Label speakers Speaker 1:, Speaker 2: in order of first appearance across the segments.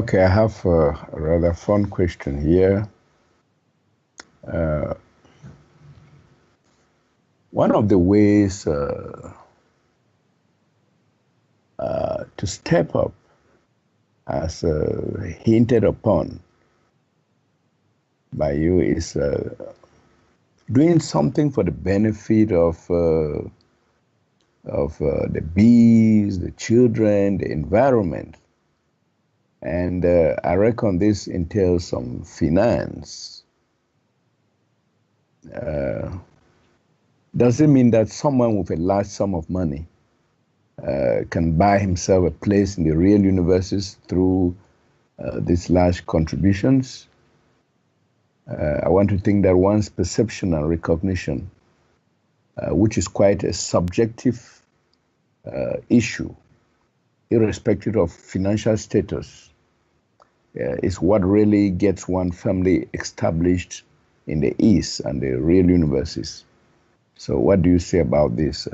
Speaker 1: Okay, I have a rather fun question here. Uh, One of the ways to step up, as hinted upon by you, is doing something for the benefit of the bees, the children, the environment. And I reckon this entails some finance. Uh, does it mean that someone with a large sum of money can buy himself a place in the real universes through these large contributions? I want to think that one's perception and recognition, which is quite a subjective issue, irrespective of financial status, is what really gets one firmly established in the East and the real universes. So what do you say about this?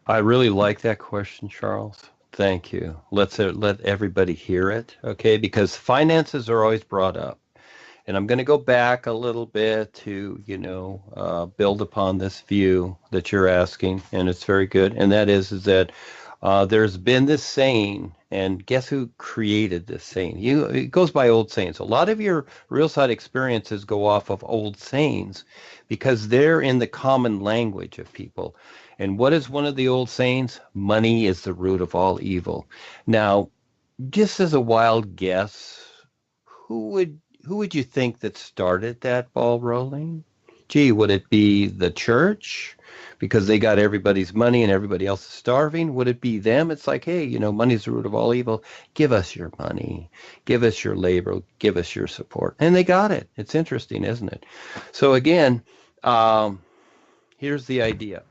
Speaker 2: I really like that question, Charles. Thank you. Let everybody hear it, okay? Because finances are always brought up. And I'm going to go back a little bit to, build upon this view that you're asking, and it's very good. And that is that there's been this saying, and guess who created this saying? It goes by old sayings. A lot of your real side experiences go off of old sayings because they're in the common language of people. And what is one of the old sayings? Money is the root of all evil. Now, just as a wild guess, who would you think that started that ball rolling? Gee, would it be the church because they got everybody's money and everybody else is starving? Would it be them? It's like, hey, money's the root of all evil. Give us your money. Give us your labor. Give us your support. And they got it. It's interesting, isn't it? So again, here's the idea.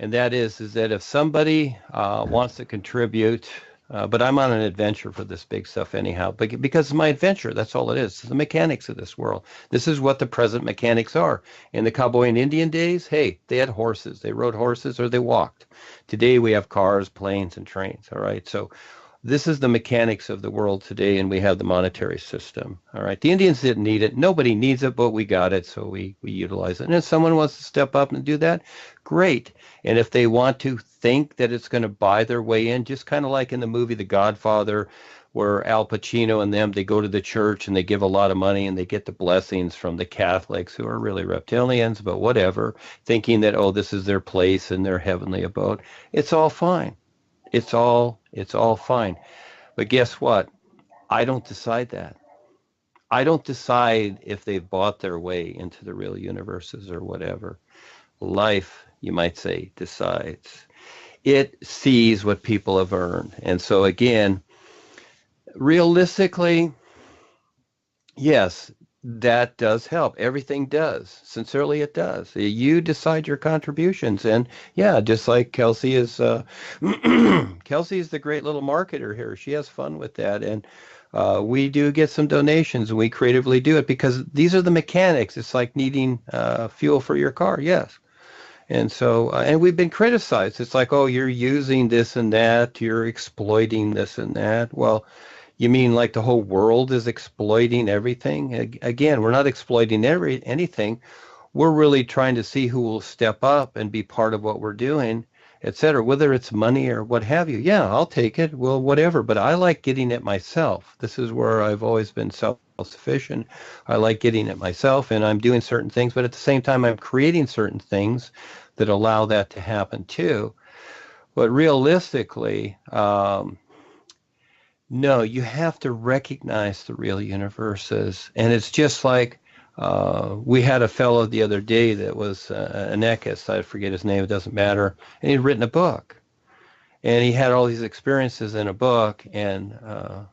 Speaker 2: And that is that if somebody wants to contribute, but I'm on an adventure for this big stuff anyhow, but because it's my adventure, that's all it is. It's the mechanics of this world. This is what the present mechanics are. In the cowboy and Indian days, hey, they had horses. They rode horses or they walked. Today we have cars, planes, and trains, all right? So this is the mechanics of the world today, and we have the monetary system, all right? The Indians didn't need it. Nobody needs it, but we got it, so we utilize it. And if someone wants to step up and do that, great. And if they want to think that it's going to buy their way in, just kind of like in the movie The Godfather, where Al Pacino and them, they go to the church and they give a lot of money and they get the blessings from the Catholics who are really reptilians, but whatever, thinking that, oh, this is their place and their heavenly abode. It's all fine. It's all fine. But guess what? I don't decide that. I don't decide if they've bought their way into the real universes or whatever. Life, you might say, decides. It sees what people have earned. And so again, realistically, yes, that does help. Everything does. Sincerely, it does. You decide your contributions. And yeah, just like Kelsey is, Kelsey is the great little marketer here. She has fun with that. And we do get some donations and we creatively do it because these are the mechanics. It's like needing fuel for your car. Yes. And so, and we've been criticized. It's like, oh, you're using this and that. You're exploiting this and that. Well, you mean like the whole world is exploiting everything? Again, we're not exploiting anything. We're really trying to see who will step up and be part of what we're doing, et cetera, whether it's money or what have you. Yeah, I'll take it. Well, whatever. But I like getting it myself. This is where I've always been self-sufficient. I like getting it myself, and I'm doing certain things. But at the same time, I'm creating certain things that allow that to happen too. But realistically, no, you have to recognize the real universes. And it's just like we had a fellow the other day that was an ecist. I forget his name. It doesn't matter. And he'd written a book. And he had all these experiences in a book. And, I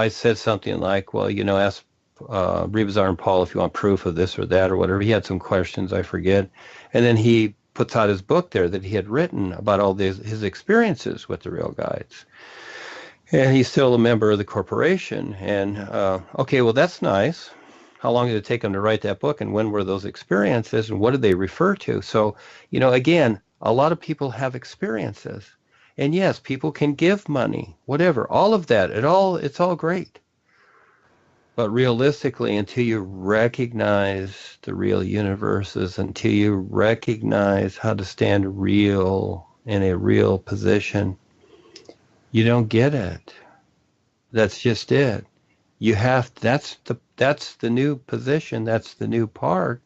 Speaker 2: said something like, well, ask Rebazar and Paul if you want proof of this or that or whatever. He had some questions, I forget. And then he puts out his book there that he had written about all his experiences with the real guides. And he's still a member of the corporation. And, okay, well, that's nice. How long did it take him to write that book? And when were those experiences? And what did they refer to? So, again, a lot of people have experiences. And yes, people can give money, whatever, all of that. It's all great. But realistically, until you recognize the real universes, until you recognize how to stand real in a real position, you don't get it. That's just it. That's the new position. That's the new part.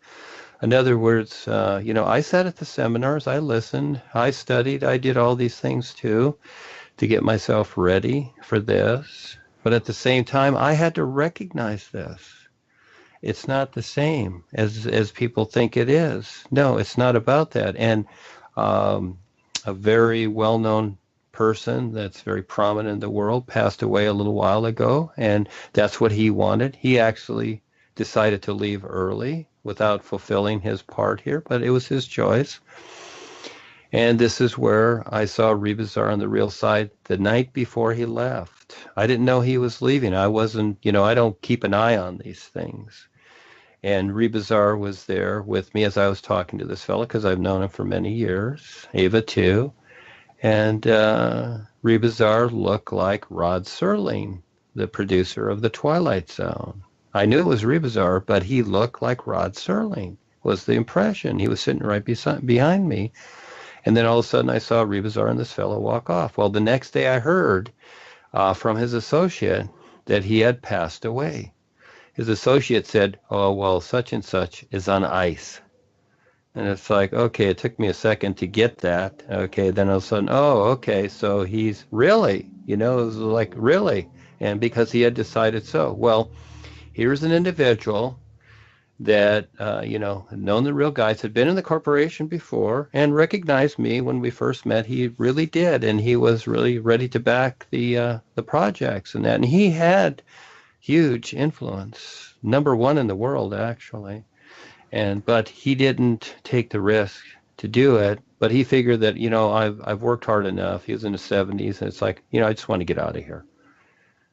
Speaker 2: In other words, I sat at the seminars, I listened, I studied, I did all these things too to get myself ready for this. But at the same time, I had to recognize this. It's not the same as people think it is. No, it's not about that. And um, a very well-known person that's very prominent in the world passed away a little while ago, and that's what he wanted. He actually decided to leave early without fulfilling his part here, but it was his choice. And this is where I saw Rebazar on the real side the night before he left. I didn't know he was leaving. I wasn't, I don't keep an eye on these things. And Rebazar was there with me as I was talking to this fellow because I've known him for many years, Ava too. And Rebazar looked like Rod Serling, the producer of The Twilight Zone. I knew it was Rebazar, but he looked like Rod Serling, was the impression. He was sitting right behind me. And then all of a sudden I saw Rebazar and this fellow walk off. Well, the next day I heard from his associate that he had passed away. His associate said, oh, well, such and such is on ice. And it's like, okay, it took me a second to get that. Okay, then all of a sudden, oh, okay, so he's really, it was like, really? And because he had decided so. Well, here's an individual that, had known the real guys, had been in the corporation before, and recognized me when we first met. He really did, and he was really ready to back the projects and that. And he had huge influence, #1 in the world, actually. But he didn't take the risk to do it. But he figured that, I've worked hard enough. He was in his 70s, and it's like, I just want to get out of here.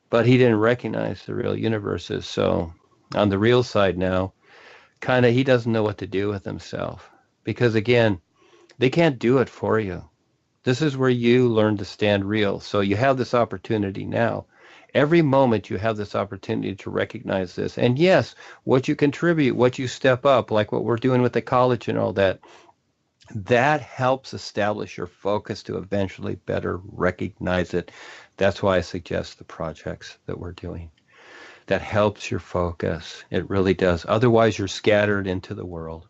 Speaker 2: But he didn't recognize the real universes. So on the real side now, kind of he doesn't know what to do with himself. Because again, they can't do it for you. This is where you learn to stand real. So you have this opportunity now. Every moment you have this opportunity to recognize this. And yes, what you contribute, what you step up, like what we're doing with the college and all that, that helps establish your focus to eventually better recognize it. That's why I suggest the projects that we're doing. That helps your focus. It really does. Otherwise, you're scattered into the world.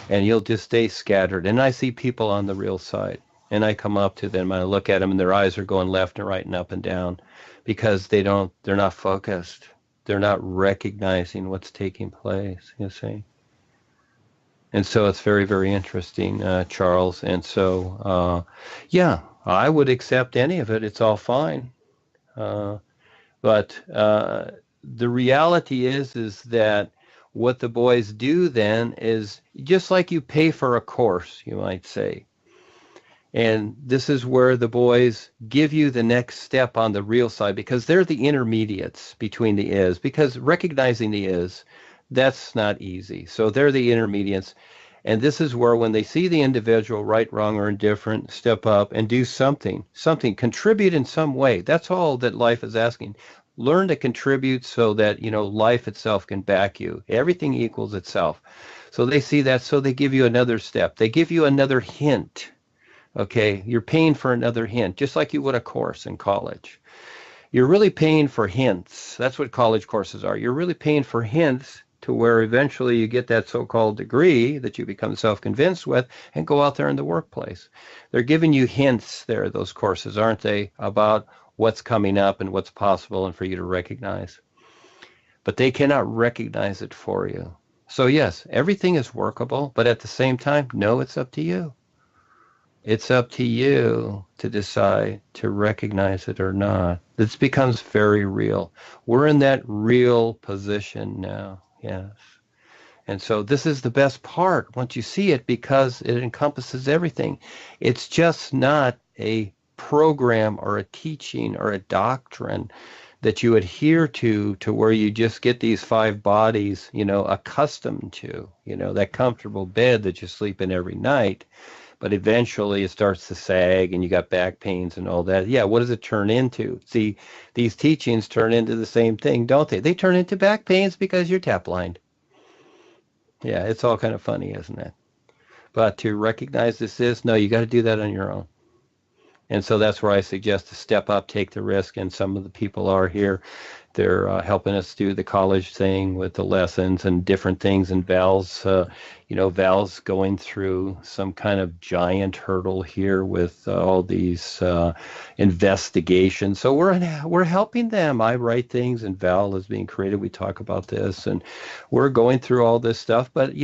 Speaker 2: And you'll just stay scattered. And I see people on the real side. And I come up to them and I look at them and their eyes are going left and right and up and down because they're not focused. They're not recognizing what's taking place, you see. And so it's very, very interesting, Charles. And so, I would accept any of it. It's all fine. But the reality is that what the boys do then is just like you pay for a course, you might say. And this is where the boys give you the next step on the real side because they're the intermediates between the is, because recognizing the is, that's not easy. So they're the intermediates. And this is where when they see the individual, right, wrong, or indifferent, step up and do something, contribute in some way. That's all that life is asking. Learn to contribute so that, life itself can back you. Everything equals itself. So they see that, so they give you another step. They give you another hint. Okay, you're paying for another hint, just like you would a course in college. You're really paying for hints. That's what college courses are. You're really paying for hints to where eventually you get that so-called degree that you become self-convinced with and go out there in the workplace. They're giving you hints there, those courses, aren't they, about what's coming up and what's possible and for you to recognize. But they cannot recognize it for you. So yes, everything is workable, but at the same time, no, it's up to you. It's up to you to decide to recognize it or not. This becomes very real. We're in that real position now, yes. And so this is the best part once you see it because it encompasses everything. It's just not a program or a teaching or a doctrine that you adhere to where you just get these 5 bodies, accustomed to, that comfortable bed that you sleep in every night. but eventually it starts to sag and you got back pains and all that. Yeah, what does it turn into? See, these teachings turn into the same thing, don't they? They turn into back pains because you're tap blind. Yeah, it's all kind of funny, isn't it? But to recognize no, you got to do that on your own. And so that's where I suggest to step up, take the risk, and some of the people are here. They're helping us do the college thing with the lessons and different things. And Val's going through some kind of giant hurdle here with all these investigations. So we're helping them. I write things, and Val is being creative. We talk about this, and we're going through all this stuff. But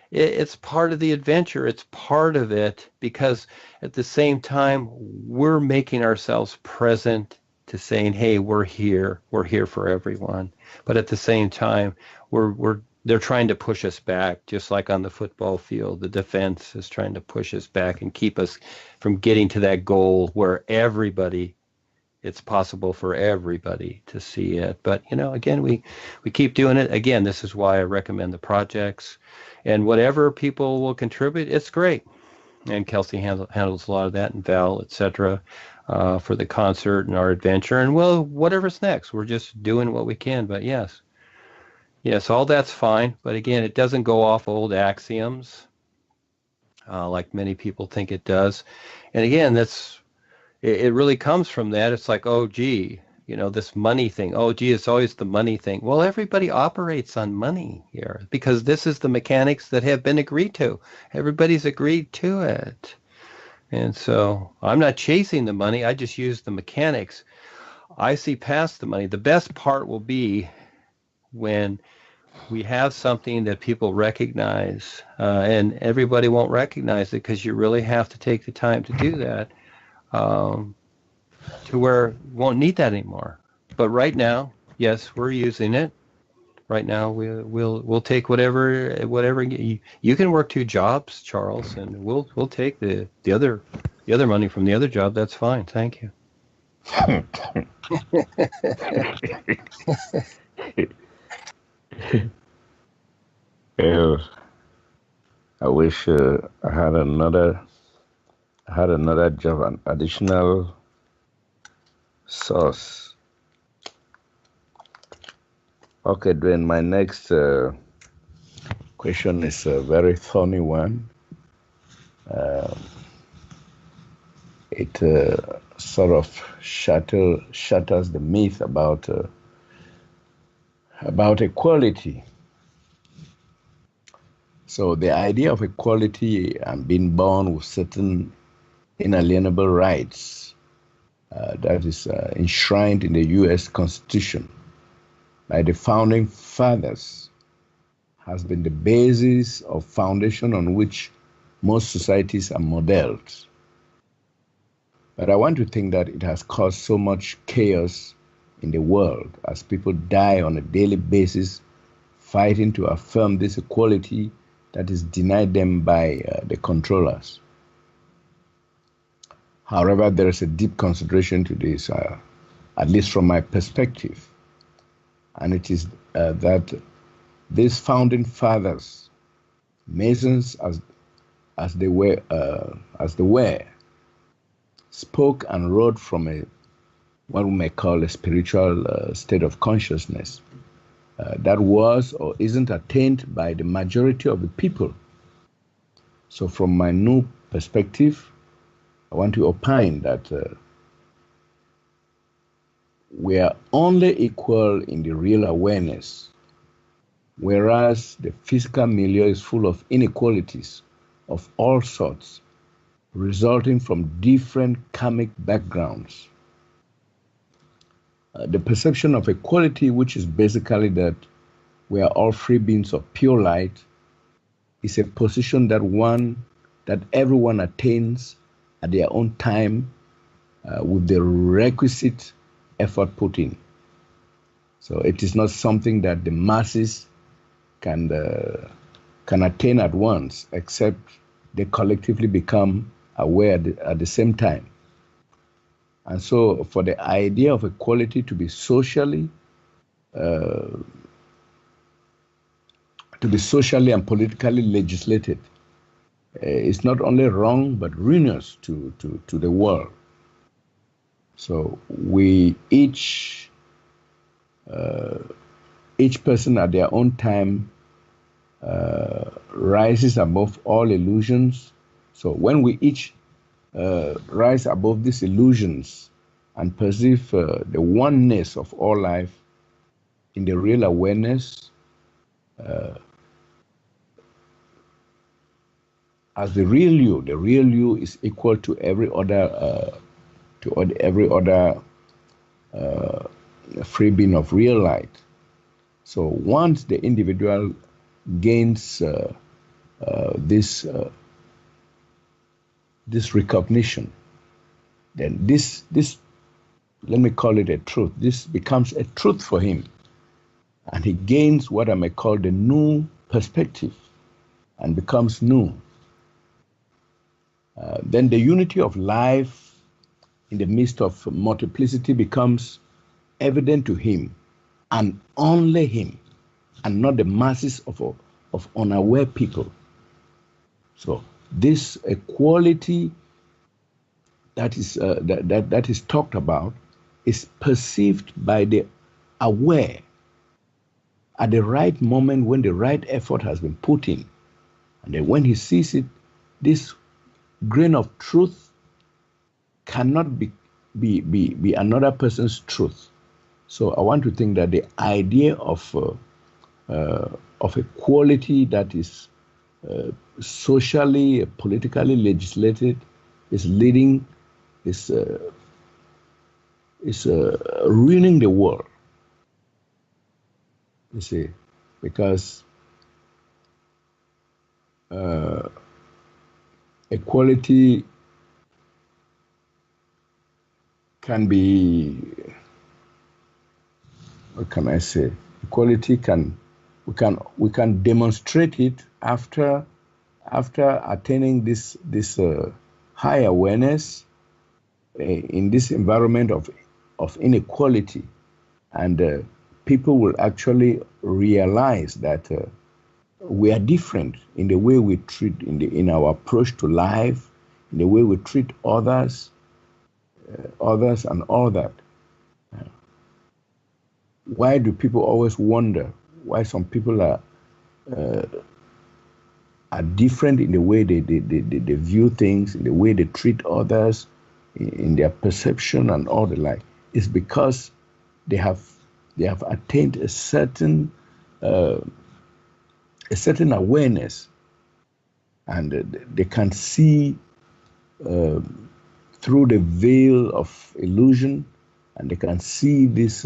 Speaker 2: it's part of the adventure. It's part of it because at the same time, we're making ourselves present to saying, hey, we're here for everyone. But at the same time, they're trying to push us back, just like on the football field. The defense is trying to push us back and keep us from getting to that goal where it's possible for everybody to see it. But, again, we keep doing it. Again, this is why I recommend the projects. And whatever people will contribute, it's great. And Kelsey handles a lot of that, and Val, etc., for the concert and our adventure. And, well, whatever's next, we're just doing what we can. But, yes, all that's fine. But, again, it doesn't go off old axioms like many people think it does. And, again, it really comes from that. It's like, oh, gee, this money thing. Oh, gee, it's always the money thing. Well, everybody operates on money here because this is the mechanics that have been agreed to. Everybody's agreed to it. And so I'm not chasing the money. I just use the mechanics. I see past the money. The best part will be when we have something that people recognize, and everybody won't recognize it because you really have to take the time to do that. To where we won't need that anymore. But right now, yes, we're using it. Right now, we'll take whatever you can work 2 jobs, Charles, and we'll take the other money from the other job. That's fine. Thank you.
Speaker 1: Yeah, I wish I had another job, an additional source. Okay, Duane, my next question is a very thorny one. It sort of shatters the myth about equality. So the idea of equality and being born with certain inalienable rights that is enshrined in the U.S. Constitution by the founding fathers has been the basis of foundation on which most societies are modeled. But I want to think that it has caused so much chaos in the world as people die on a daily basis fighting to affirm this equality that is denied them by the controllers. However, there is a deep consideration to this, at least from my perspective, and it is that these founding fathers, Masons as they were, spoke and wrote from what we may call a spiritual state of consciousness that was or isn't attained by the majority of the people. So from my new perspective, I want to opine that we are only equal in the real awareness, whereas the physical milieu is full of inequalities of all sorts, resulting from different karmic backgrounds. The perception of equality, which is basically that we are all free beings of pure light, is a position that everyone attains at their own time with the requisite effort put in. So it is not something that the masses can attain at once, except they collectively become aware at the same time. And so for the idea of equality to be socially and politically legislated, is not only wrong but ruinous to the world. So we each person at their own time rises above all illusions. So when we each rise above these illusions and perceive the oneness of all life in the real awareness, as the real you is equal to every other free being of real light. So once the individual gains this recognition, then this let me call it a truth. This becomes a truth for him, and he gains what I may call the new perspective, and becomes new. Then the unity of life in the midst of multiplicity becomes evident to him, and only him, and not the masses of unaware people. So this equality that is talked about is perceived by the aware at the right moment when the right effort has been put in. And then when he sees it, this grain of truth cannot be another person's truth. So I want to think that the idea of equality that is socially, politically legislated is ruining the world. You see, because equality can be, what can I say? Equality we can demonstrate it after attaining this high awareness in this environment of inequality, and people will actually realize that we are different in the way we treat, in our approach to life, in the way we treat others, and all that. Why do people always wonder why some people are different in the way they view things, in the way they treat others, in their perception and all the like? It's because they have attained a certain awareness, and they can see through the veil of illusion, and they can see this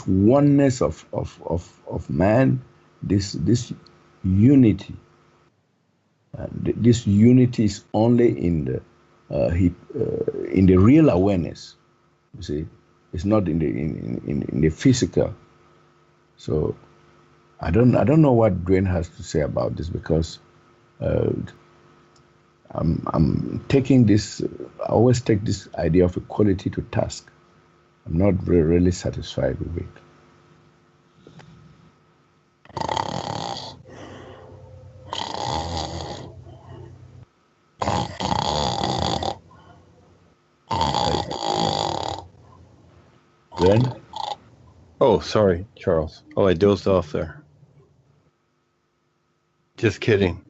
Speaker 1: oneness of man, this unity. This unity is only in the real awareness. You see, it's not in the physical. So I don't know what Duane has to say about this, because I'm taking this. I always take this idea of equality to task. I'm not really satisfied with it. Duane?
Speaker 2: Oh, sorry, Charles. Oh, I dozed off there. Just kidding.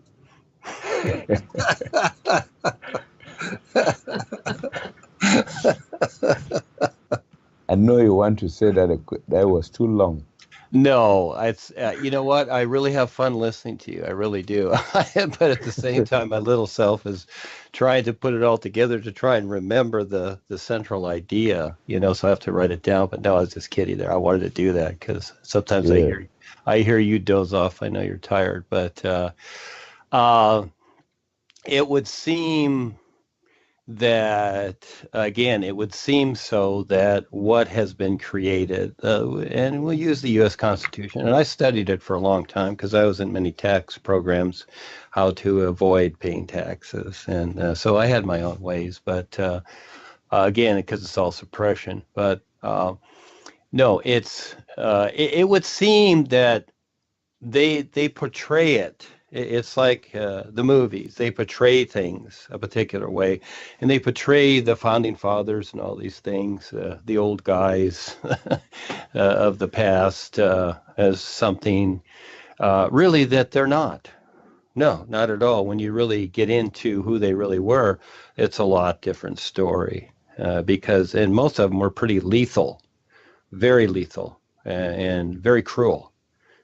Speaker 1: I know you want to say that was too long.
Speaker 2: No, it's you know what? I really have fun listening to you. I really do. But at the same time, my little self is trying to put it all together to try and remember the central idea. So I have to write it down. But no, I was just kidding there. I wanted to do that because sometimes I hear you doze off. I know you're tired, but it would seem that, again, it would seem so that what has been created, and we'll use the U.S. Constitution, and I studied it for a long time because I was in many tax programs, how to avoid paying taxes, and so I had my own ways, but again, because it's all suppression, but no, it would seem that they portray it It's like the movies. They portray things a particular way, and they portray the founding fathers and all these things, the old guys of the past, as something really that they're not. No, not at all. When you really get into who they really were, it's a lot different story because, and most of them were pretty lethal, very lethal, and very cruel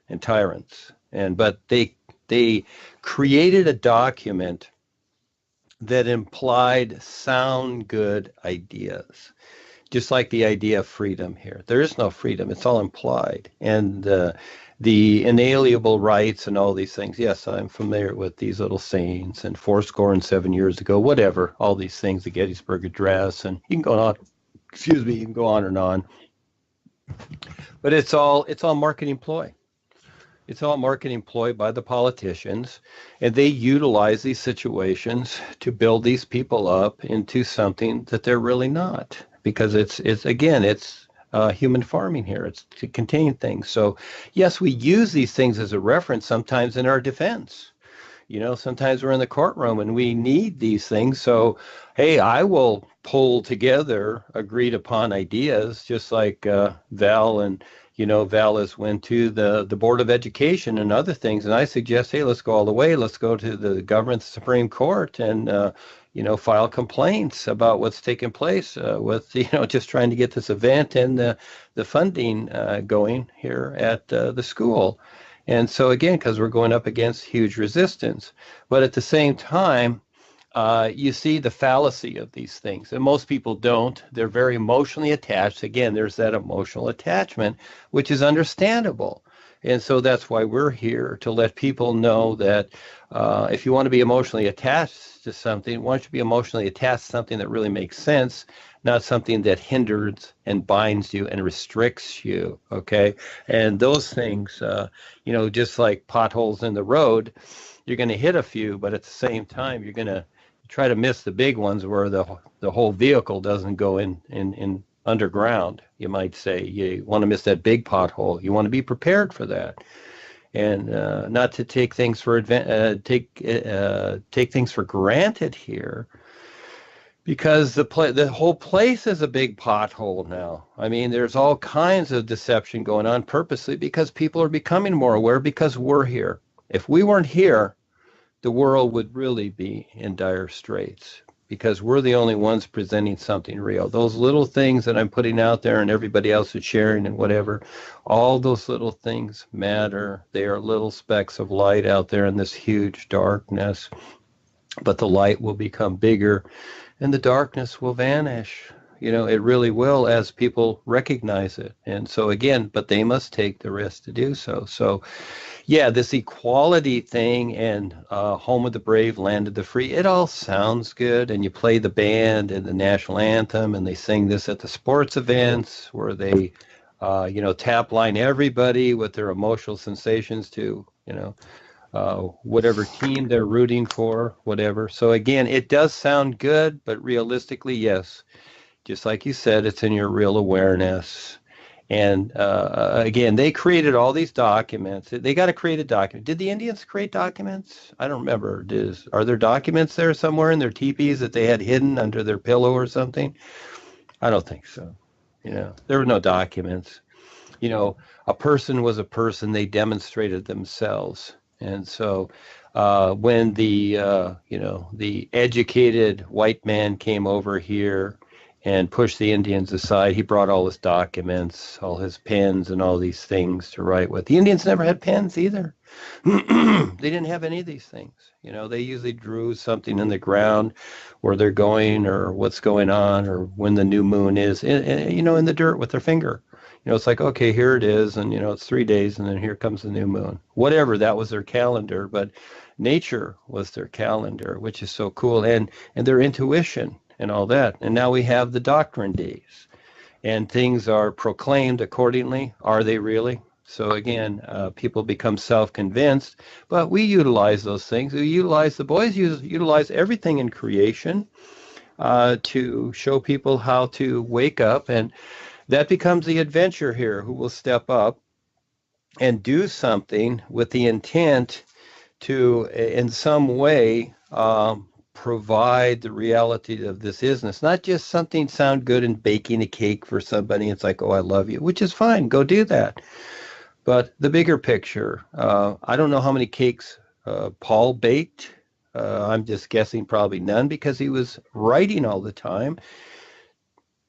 Speaker 2: and tyrants. But they created a document that implied sound good ideas, just like the idea of freedom here. There is no freedom. It's all implied. And the inalienable rights and all these things. Yes, I'm familiar with these little sayings and 7 years ago, whatever, all these things, the Gettysburg Address, and you can go on, excuse me, you can go on and on. But it's all marketing ploy. It's all marketing ploy by the politicians, and they utilize these situations to build these people up into something that they're really not. Because it's human farming here. It's to contain things. So yes, we use these things as a reference sometimes in our defense. Sometimes we're in the courtroom and we need these things. So, hey, I will pull together agreed upon ideas, just like Val and Val has went to the Board of Education and other things, and I suggest, hey, let's go all the way. Let's go to the government Supreme Court and file complaints about what's taking place with just trying to get this event and the funding going here at the school. And so again, because we're going up against huge resistance, but at the same time, you see the fallacy of these things, and most people don't. They're very emotionally attached. Again, there's that emotional attachment, which is understandable. And so that's why we're here, to let people know that if you want to be emotionally attached to something, why don't you be emotionally attached to something that really makes sense, not something that hinders and binds you and restricts you, okay? And those things, just like potholes in the road, you're going to hit a few, but at the same time, you're going to try to miss the big ones where the whole vehicle doesn't go in underground, you might say. You want to miss that big pothole. You want to be prepared for that, and not to take things for take things for granted here, because the whole place is a big pothole now. I mean, there's all kinds of deception going on purposely because people are becoming more aware because we're here. If we weren't here, the world would really be in dire straits, because we're the only ones presenting something real. Those little things that I'm putting out there and everybody else is sharing and whatever, all those little things matter. They are little specks of light out there in this huge darkness, but the light will become bigger and the darkness will vanish. It really will, as people recognize it. And so again, but they must take the risk to do so. So yeah, this equality thing and home of the brave, land of the free, it all sounds good. And you play the band and the national anthem, and they sing this at the sports events where they, tap line everybody with their emotional sensations to, whatever team they're rooting for, whatever. So again, it does sound good, but realistically, yes, just like you said, it's in your real awareness. And again, they created all these documents. They got to create a document. Did the Indians create documents? I don't remember. Are there documents there somewhere in their teepees that they had hidden under their pillow or something? I don't think so. There were no documents. A person was a person. They demonstrated themselves. And so when the educated white man came over here and pushed the Indians aside, he brought all his documents, all his pens, and all these things to write with. The Indians never had pens either. They didn't have any of these things. They usually drew something in the ground where they're going or what's going on or when the new moon is, in the dirt with their finger. It's like, okay, here it is, and, it's 3 days, and then here comes the new moon. Whatever, that was their calendar, but nature was their calendar, which is so cool, and their intuition and all that. And now we have the doctrine days, and things are proclaimed accordingly. Are they really? So again, people become self-convinced, but we utilize those things. The boys utilize everything in creation to show people how to wake up, and that becomes the adventure here, who will step up and do something with the intent to, in some way, provide the reality of this business, not just something sound good in baking a cake for somebody. It's like, oh, I love you, which is fine. Go do that. But the bigger picture, I don't know how many cakes Paul baked. I'm just guessing probably none because he was writing all the time,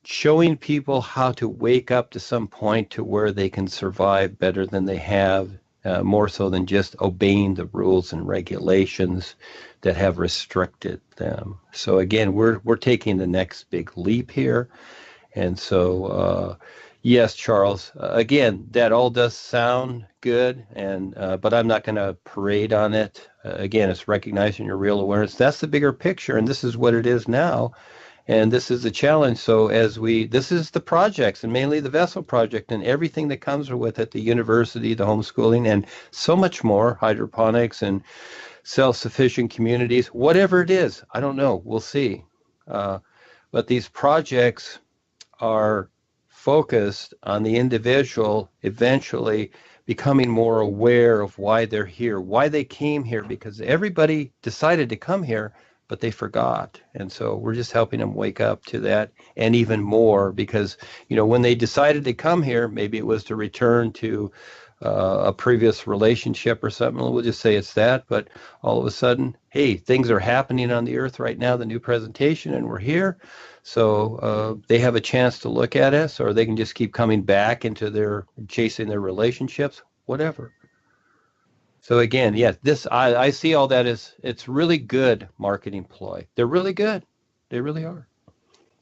Speaker 2: showing people how to wake up to some point to where they can survive better than they have, more so than just obeying the rules and regulations that have restricted them. So again, we're taking the next big leap here. And so, yes, Charles, again, that all does sound good, and but I'm not going to parade on it. Again, it's recognizing your real awareness. That's the bigger picture, and this is what it is now. And this is the challenge. So this is the projects, and mainly the Vessel Project and everything that comes with it, the university, the homeschooling, and so much more, hydroponics and self-sufficient communities, whatever it is. I don't know. We'll see. But these projects are focused on the individual eventually becoming more aware of why they're here, why they came here, because everybody decided to come here, but they forgot. And so we're just helping them wake up to that, and even more, because, when they decided to come here, maybe it was to return to a previous relationship or something. We'll just say it's that. But all of a sudden, hey, things are happening on the earth right now, the new presentation, and we're here. So they have a chance to look at us, or they can just keep coming back into chasing their relationships, whatever. So again, yeah, I see all that as, it's really good marketing ploy. They're really good. They really are.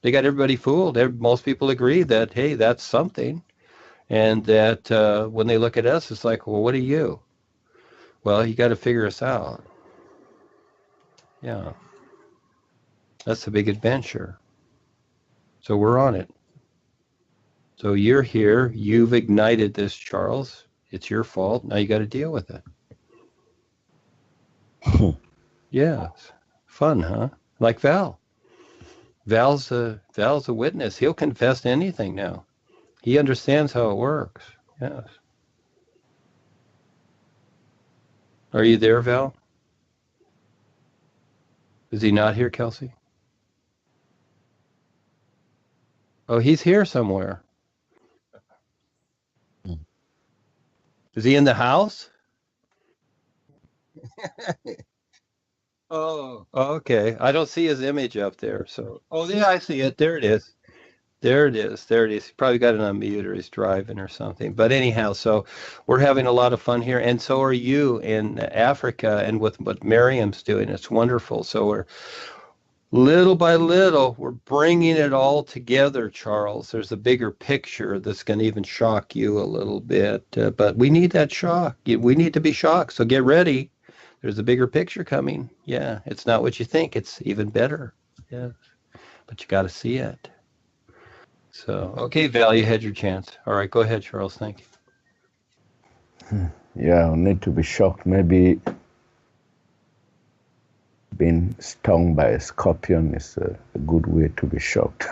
Speaker 2: They got everybody fooled. Most people agree that, hey, that's something. And that when they look at us, it's like, well, what are you? Well, you got to figure us out. Yeah. That's a big adventure. So we're on it. So you're here. You've ignited this, Charles. It's your fault. Now you got to deal with it. Yeah. Fun, huh? Like Val. Val's a witness. He'll confess to anything now. He understands how it works. Yes. Are you there, Val? Is he not here, Kelsey? Oh, he's here somewhere. Is he in the house? Oh, okay. I don't see his image up there. So, oh, yeah, I see it. There it is. There it is. There it is. He probably got it on mute, or he's driving or something. But anyhow, so we're having a lot of fun here, and so are you in Africa, and with what Miriam's doing. It's wonderful. So we're little by little, we're bringing it all together, Charles. There's a bigger picture that's going to even shock you a little bit, but we need that shock. We need to be shocked. So get ready. There's a bigger picture coming. Yeah, it's not what you think. It's even better. Yeah, but you got to see it. So, okay, Val, you had your chance. All right, go ahead, Charles. Thank
Speaker 1: you. Yeah, I need to be shocked. Maybe being stung by a scorpion is a good way to be shocked.